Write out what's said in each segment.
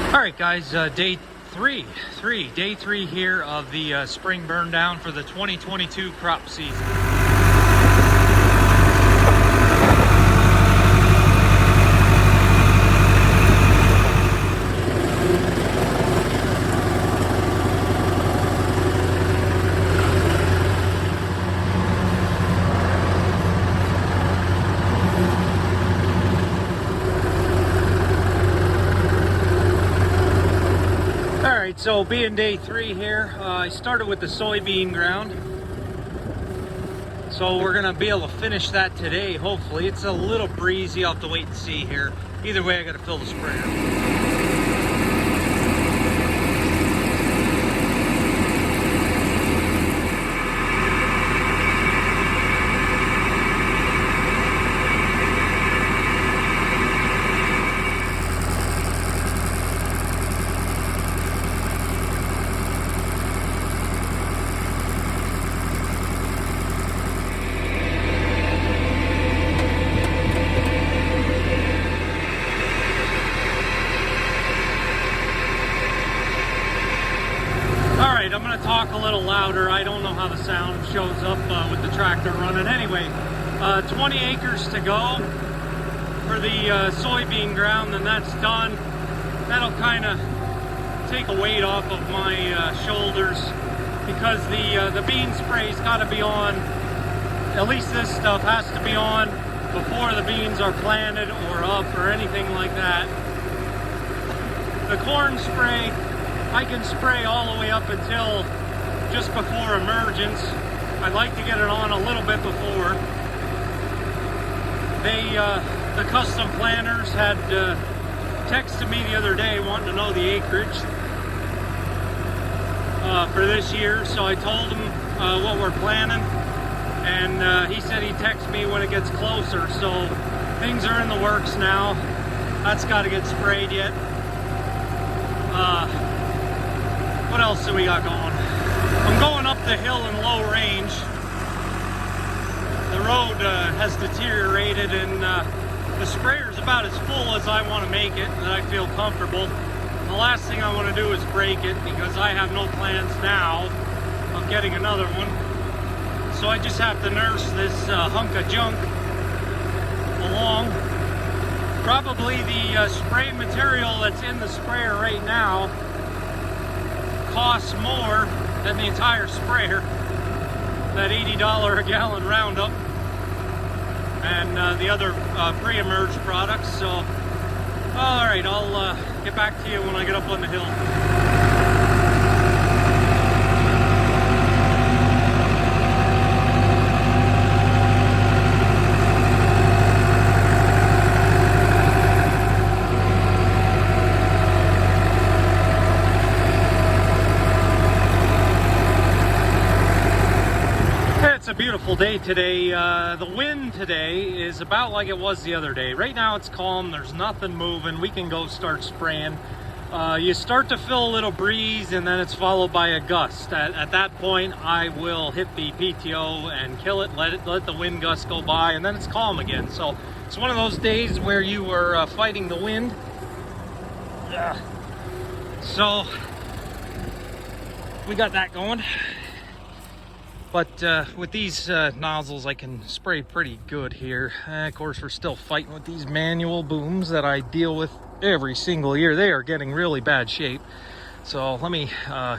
All right, guys, day three here of the spring burn down for the 2022 crop season. So being day 3 here, I started with the soybean ground. So we're gonna be able to finish that today, hopefully. It's a little breezy, I'll have to wait and see here. Either way, I gotta fill the sprayer. I'm going to talk a little louder. I don't know how the sound shows up with the tractor running. Anyway, 20 acres to go for the soybean ground, and that's done. That'll kind of take a weight off of my shoulders because the bean spray's got to be on. At least this stuff has to be on before the beans are planted or up or anything like that. The corn spray, I can spray all the way up until just before emergence. I'd like to get it on a little bit before. The custom planters had texted me the other day wanting to know the acreage for this year, so I told him what we're planning, and he said he'd text me when it gets closer, so things are in the works now. That's got to get sprayed yet. What else do we got going? I'm going up the hill in low range. The road has deteriorated, and the sprayer's about as full as I want to make it, that I feel comfortable. The last thing I want to do is break it, because I have no plans now of getting another one. So I just have to nurse this hunk of junk along. Probably the spray material that's in the sprayer right now costs more than the entire sprayer, that $80 a gallon Roundup, and the other pre-emerge products. So, all right, I'll get back to you when I get up on the hill. It's a beautiful day today. The wind today is about like it was the other day. Right now it's calm, there's nothing moving. We can go start spraying. You start to feel a little breeze, and then it's followed by a gust. At that point, I will hit the PTO and kill it, let the wind gust go by, and then it's calm again. So it's one of those days where you were fighting the wind. So we got that going. But with these nozzles, I can spray pretty good here. Of course, we're still fighting with these manual booms that I deal with every single year. They are getting really bad shape. So let me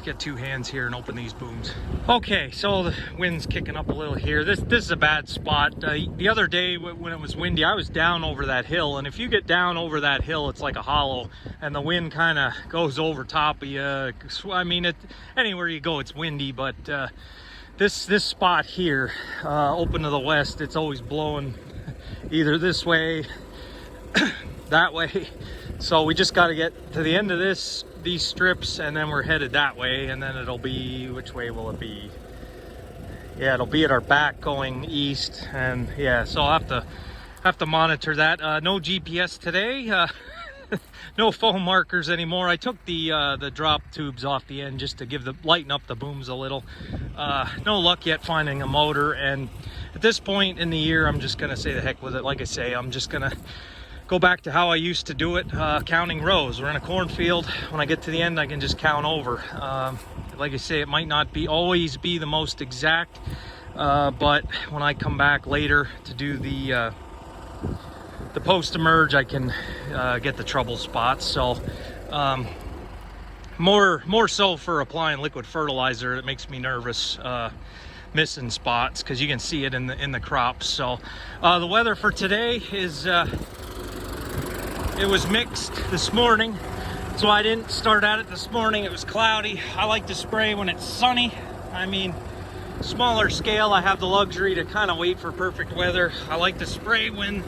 get 2 hands here and open these booms. Okay, so the wind's kicking up a little here. This is a bad spot. The other day when it was windy, I was down over that hill. And if you get down over that hill, it's like a hollow. And the wind kind of goes over top of you. I mean, anywhere you go, it's windy. But this spot here, open to the west, it's always blowing either this way, that way. So we just got to get to the end of these strips, and then we're headed that way, and then it'll be, which way will it be? Yeah, it'll be at our back going east, and yeah, so I'll have to monitor that. No GPS today. No foam markers anymore. I took the drop tubes off the end just to lighten up the booms a little. No luck yet finding a motor, and at this point in the year, I'm just gonna say the heck with it. Like I say, I'm just gonna go back to how I used to do it, counting rows. We're in a cornfield. When I get to the end, I can just count over. Like I say, it might not always be the most exact, but when I come back later to do the post-emerge, I can get the trouble spots. So more so for applying liquid fertilizer, it makes me nervous missing spots, because you can see it in the crops. So the weather for today is it was mixed this morning, so I didn't start at it this morning. It was cloudy. I like to spray when it's sunny. I mean, smaller scale, I have the luxury to kind of wait for perfect weather. I like to spray when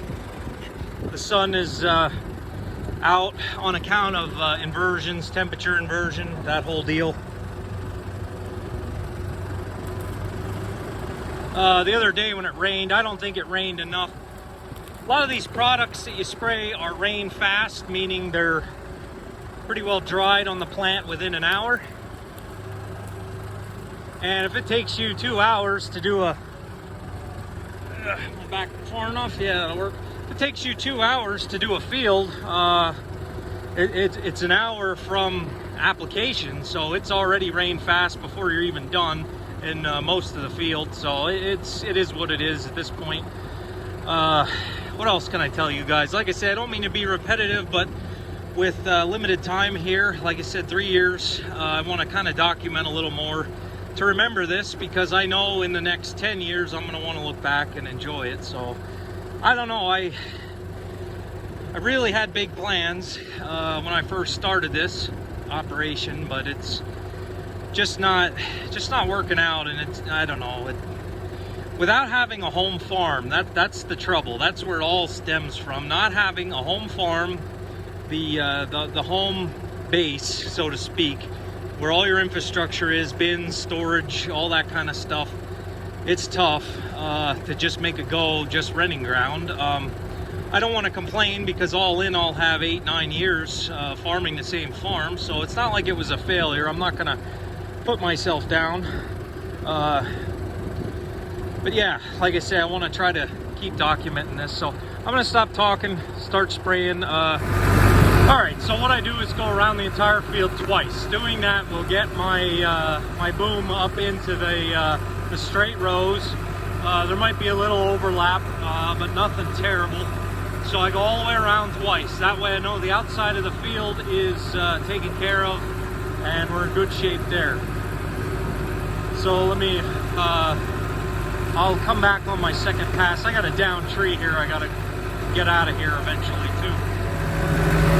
the sun is out, on account of inversions, temperature inversion, that whole deal. The other day when it rained, I don't think it rained enough. A lot of these products that you spray are rain fast, meaning they're pretty well dried on the plant within an hour. And if it takes you 2 hours to do a back far enough, yeah, that'll work. If it takes you 2 hours to do a field, it's an hour from application, so it's already rain fast before you're even done in most of the field. So it is what it is at this point. What else can I tell you guys? Like I said, I don't mean to be repetitive, but with limited time here, like I said, 3 years, I want to kind of document a little more to remember this, because I know in the next 10 years I'm going to want to look back and enjoy it. So I don't know, I really had big plans when I first started this operation, but it's just not working out. And it's, I don't know, without having a home farm, that's the trouble. That's where it all stems from. Not having a home farm, the home base, so to speak, where all your infrastructure is, bins, storage, all that kind of stuff. It's tough to just make a go just renting ground. I don't want to complain, because all in all have 8-9 years farming the same farm, so it's not like it was a failure. I'm not gonna put myself down. But yeah, like I say, I want to try to keep documenting this. So I'm going to stop talking, start spraying. Alright, so what I do is go around the entire field twice. Doing that will get my my boom up into the straight rows. There might be a little overlap, but nothing terrible. So I go all the way around twice. That way I know the outside of the field is taken care of, and we're in good shape there. So let me... I'll come back on my second pass. I got a down tree here. I got to get out of here eventually too.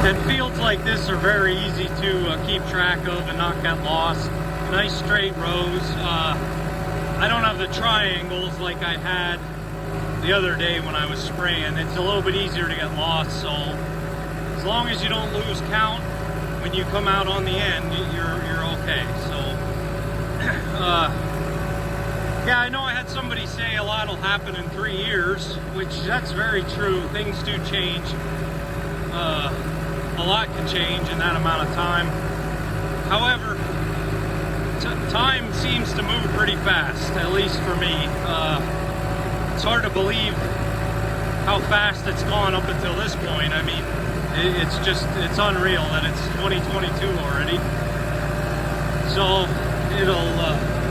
And fields like this are very easy to keep track of and not get lost. Nice straight rows. I don't have the triangles like I had the other day when I was spraying. It's a little bit easier to get lost. So as long as you don't lose count when you come out on the end, you're okay. So yeah, I know I had somebody say a lot will happen in 3 years, which that's very true. Things do change. A lot can change in that amount of time. However, time seems to move pretty fast, at least for me. It's hard to believe how fast it's gone up until this point. I mean, it's unreal that it's 2022 already. So it'll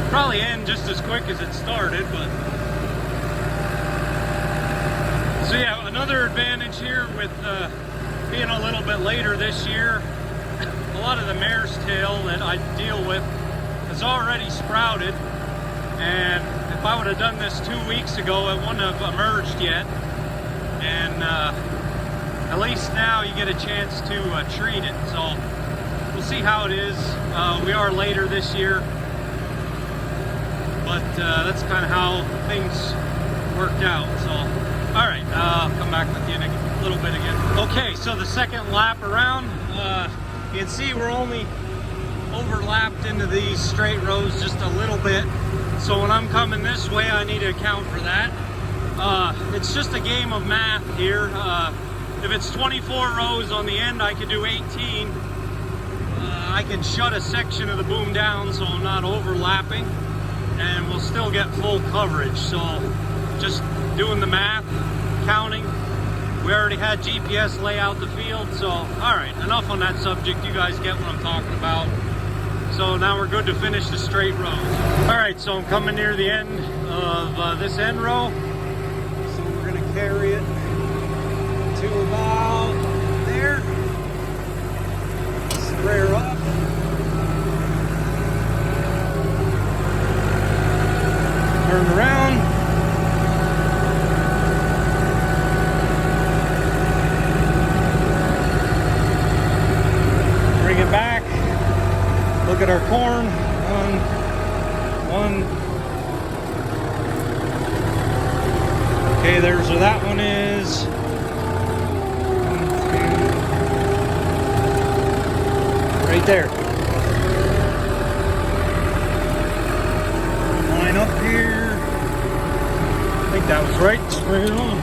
probably end just as quick as it started, but so yeah, another advantage here with being a little bit later this year, a lot of the mare's tail that I deal with has already sprouted, and if I would have done this 2 weeks ago, it wouldn't have emerged yet. And at least now you get a chance to treat it. So we'll see how it is. We are later this year, but that's kind of how things worked out. So, all right, I'll come back with you in a little bit again. Okay, so the second lap around, you can see we're only overlapped into these straight rows just a little bit. So when I'm coming this way, I need to account for that. It's just a game of math here. If it's 24 rows on the end, I could do 18. I can shut a section of the boom down so I'm not overlapping, and we'll still get full coverage. So just doing the math, counting, We already had GPS lay out the field, so all right, enough on that subject. You guys get what I'm talking about. So now we're good to finish the straight rows. All right, so I'm coming near the end of this end row. So we're gonna carry it to about there. Sprayer up. Turn around. Bring it back. Look at our corn. One. Okay, there's where that one is. 1, 2. Right there. Line up here. I think that was right. Spray it on.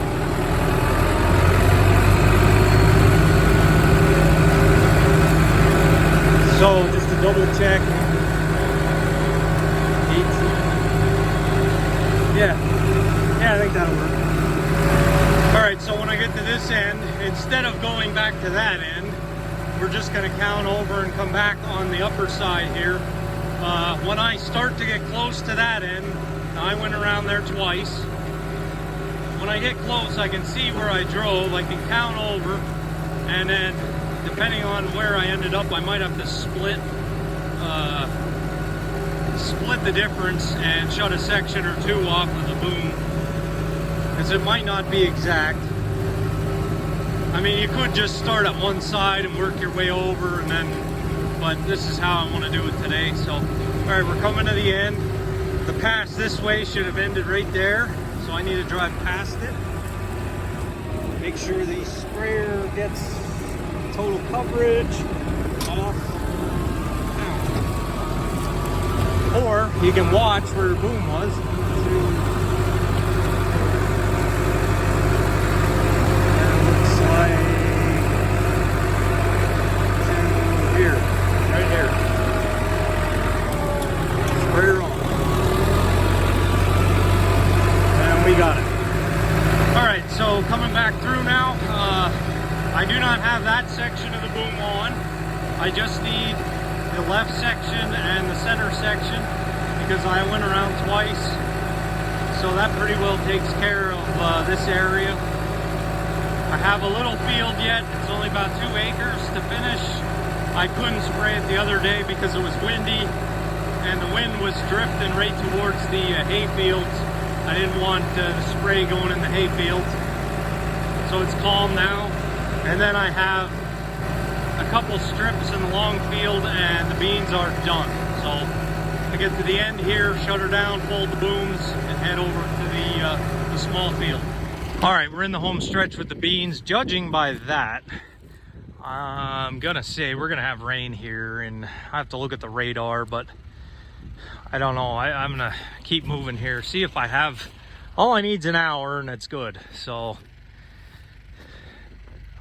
So just to double check. 18. Yeah, I think that'll work. All right, so when I get to this end, instead of going back to that end, we're just gonna count over and come back on the upper side here. When I start to get close to that end, I went around there twice. When I get close, I can see where I drove. I can count over, and then depending on where I ended up, I might have to split the difference and shut a section or two off of the boom, because it might not be exact. I mean, you could just start at one side and work your way over, and then, but this is how I want to do it today. So, all right, we're coming to the end. The pass this way should have ended right there, so I need to drive past it. Make sure the sprayer gets total coverage off. Or you can watch where the boom was. And it looks like here, right here. Sprayer on. And we got it. All right, so coming back through now. I do not have that section of the boom on. I just need the left section and the center section because I went around twice. So that pretty well takes care of this area. I have a little field yet. It's only about 2 acres to finish. I couldn't spray it the other day because it was windy and the wind was drifting right towards the hay fields. I didn't want the spray going in the hay fields. So it's calm now. And then I have a couple strips in the long field and the beans are done. So I get to the end here, shut her down, fold the booms, and head over to the small field. All right, we're in the home stretch with the beans. Judging by that, I'm gonna say we're gonna have rain here, and I have to look at the radar, but I don't know. I'm gonna keep moving here, see if I have, all I need's an hour and it's good. So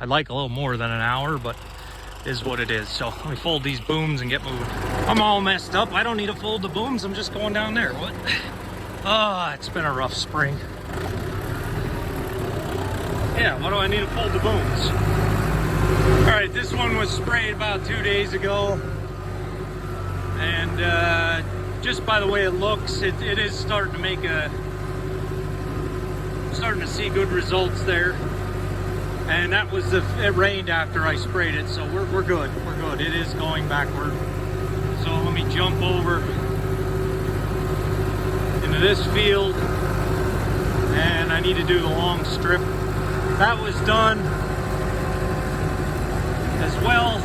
I'd like a little more than an hour, but it is what it is. So let me fold these booms and get moving. I'm all messed up. I don't need to fold the booms. I'm just going down there. What? Oh, it's been a rough spring. Yeah, why do I need to fold the booms? All right, this one was sprayed about 2 days ago. And just by the way it looks, it is starting to make starting to see good results there. And that was it rained after I sprayed it, so we're good. We're good. It is going backward. So let me jump over into this field, and I need to do the long strip. That was done as well.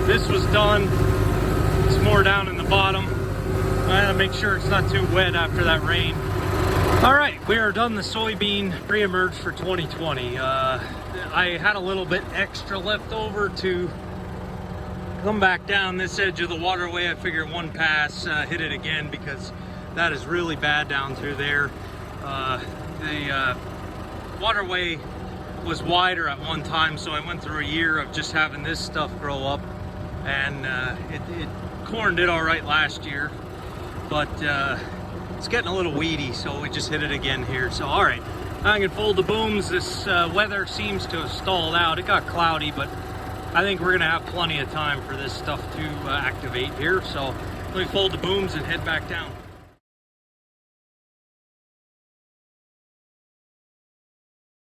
This was done. It's more down in the bottom. I gotta make sure it's not too wet after that rain. All right, we are done the soybean pre-emerge for 2020. I had a little bit extra left over to come back down this edge of the waterway. I figured one pass, hit it again because that is really bad down through there. The waterway was wider at one time, so I went through a year of just having this stuff grow up, and corn did all right last year, but it's getting a little weedy, so we just hit it again here. So all right, I can fold the booms. This weather seems to have stalled out. It got cloudy, but I think we're gonna have plenty of time for this stuff to activate here. So let me fold the booms and head back down.